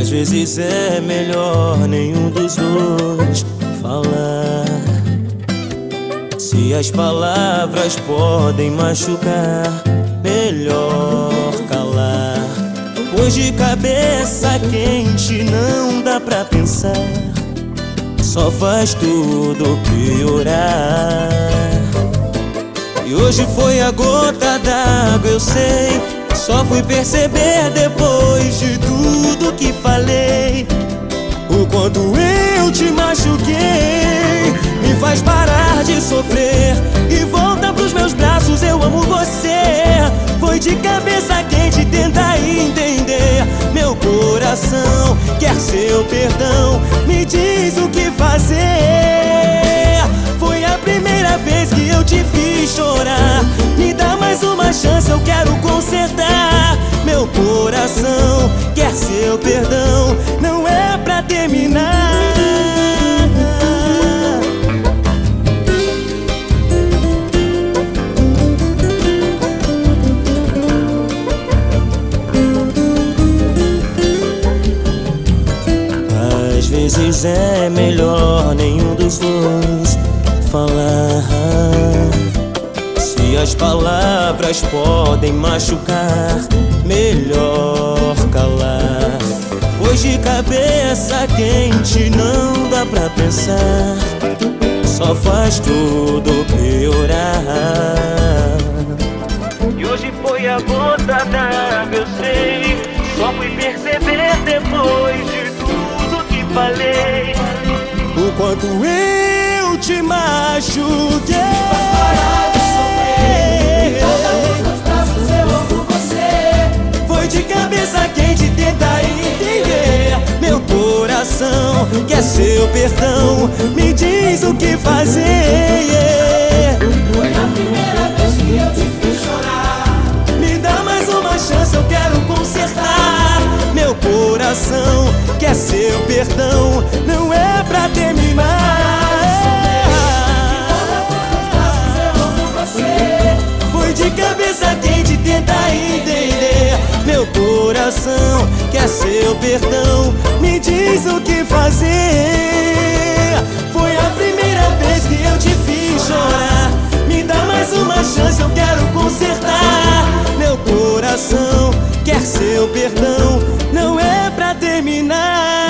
Às vezes é melhor nenhum dos dois falar. Se as palavras podem machucar, melhor calar. Pois de cabeça quente não dá pra pensar, só faz tudo piorar. E hoje foi a gota d'água, eu sei, só fui perceber depois de tudo que falei. O quanto eu te machuquei me faz parar de sofrer e volta pros meus braços, eu amo você. Foi de cabeça quente, tenta entender. Meu coração quer seu perdão, me diz o que fazer. Foi a primeira vez que eu te fiz chorar. Me dá mais uma chance, eu quero consertar. Meu coração quer seu perdão, não é pra terminar. Às vezes é melhor nenhum dos dois falar. Se as palavras podem machucar, melhor calar. Pois de cabeça quente não dá pra pensar, só faz tudo piorar. E hoje foi a gota d'água, eu sei, só fui perceber depois de tudo que falei. O quanto eu te machuquei. Foi de cabeça quente, tenta entender. Meu coração quer seu perdão, me diz o que fazer. Foi a primeira vez que eu te fiz chorar. Me dá mais uma chance, eu quero consertar. Meu coração quer seu perdão, não é pra terminar. Foi de cabeça quente, tenta entender. Meu coração quer seu perdão, me diz o que fazer. Foi a primeira vez que eu te fiz chorar. Me dá mais uma chance, eu quero consertar. Meu coração quer seu perdão, não é pra terminar.